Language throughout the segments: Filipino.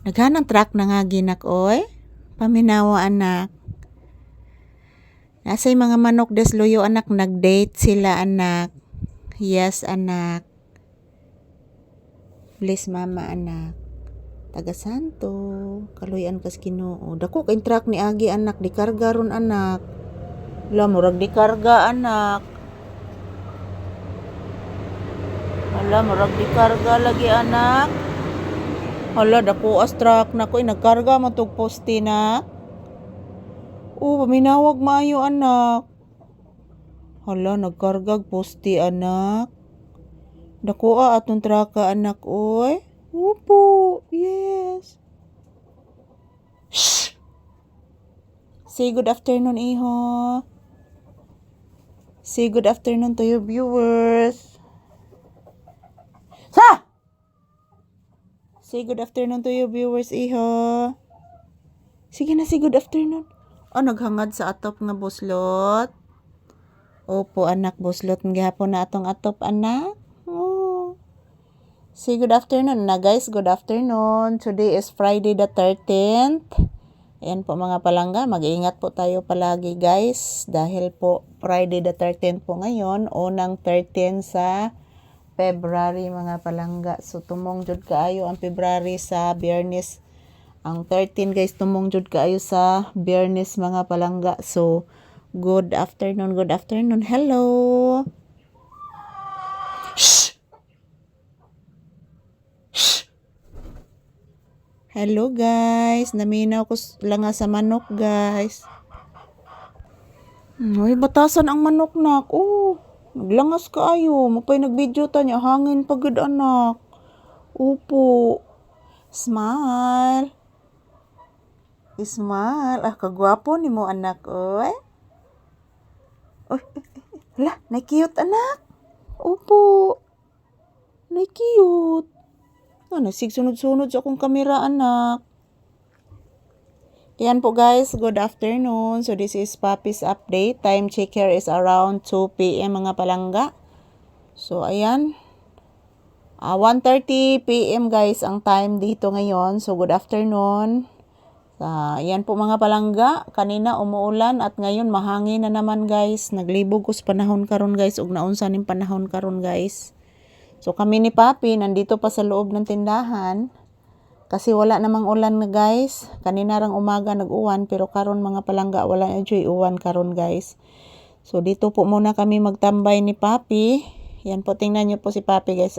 Naghanang truck na nga ginak oy. Paminawa anak. Nasa'y mga manok desluyo anak, nag-date sila anak. Yes anak. Bless mama anak. Taga Santo, kaluyan kas Ginoo. Dako kay truck ni agi anak, di karga ron anak. Wala murag di karga anak. Wala murag di karga lagi anak. Hala, dako as truck na ko, nagkarga matug poste na. Paminawag maayo anak. Hala, nagkargag poste anak. Dako atong truck anak oy. Opo, yes. Shh. Say good afternoon iho. Say good afternoon to your viewers. Sa! Say good afternoon to your viewers, iho. Sige na, say good afternoon. Naghangad sa atop nga buslot. Opo, anak, buslot ng gihapon na atong atop, anak. Say good afternoon na, guys. Good afternoon. Today is Friday the 13th. Ayan po mga palangga. Mag-iingat po tayo palagi, guys. Dahil po Friday the 13th po ngayon. Unang 13 sa February mga palangga. So tumong jud kaayo ang February sa Biyernes. Ang 13 guys, tumong jud kaayo sa Biyernes mga palangga. So good afternoon, good afternoon. Hello. Shh. Shh. Hello guys. Naminaw ko lang nga sa manok guys. Ay, batasan ang manok nak. Naglangas kaayo, mapay nag-video ta niya, hangin pagod anak. Opo. Smile. Smile. Kagwapo ni mo anak, oy. Hala, na-cute anak. Opo. Na-cute. Nagsigsunod-sunod sa akong kamera anak. Yan po guys, good afternoon. So this is Papi's update. Time check here is around 2 p.m. mga palangga. So ayan. 1:30 p.m. guys ang time dito ngayon. So good afternoon. Ayan po mga palangga. Kanina umuulan at ngayon mahangin na naman guys. Naglibog ko sa panahon karon guys. Ug naunsa ning panahon karon guys. So kami ni Papi nandito pa sa loob ng tindahan. Kasi wala namang ulan na guys. Kanina rang umaga nag-uwan pero karon mga palangga wala na dyan uwan karon guys. So dito po muna kami magtambay ni Papi. Yan po, tingnan nyo po si Papi guys.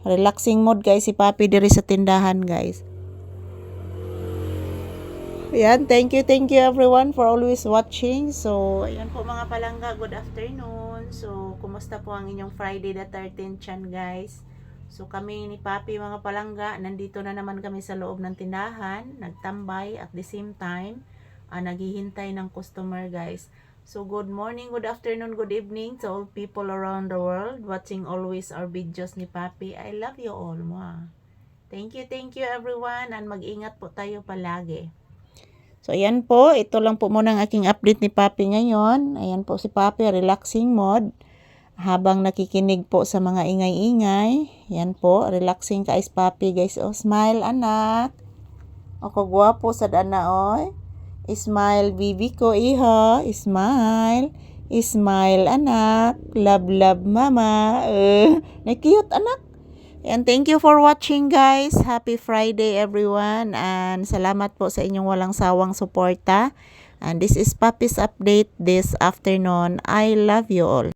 Relaxing mode guys si Papi diri sa tindahan guys. Yan, thank you everyone for always watching. So ayan po mga palangga, good afternoon. So kumusta po ang inyong Friday the 13th chan guys. So kami ni Papi mga palangga, nandito na naman kami sa loob ng tindahan, nagtambay at the same time, naghihintay ng customer guys. So good morning, good afternoon, good evening to all people around the world watching always our videos ni Papi. I love you all. Thank you everyone and mag-ingat po tayo palagi. So ayan po, ito lang po muna ang aking update ni Papi ngayon. Ayan po si Papi, relaxing mode. Habang nakikinig po sa mga ingay-ingay. Yan po, relaxing ka is Papi guys. Smile anak. Kagwapo sad ana oy. Smile bibi ko iha. Smile. Smile anak. Love mama. Na-cute anak. And thank you for watching guys. Happy Friday everyone. And salamat po sa inyong walang sawang suporta. And this is Papi's update this afternoon. I love you all.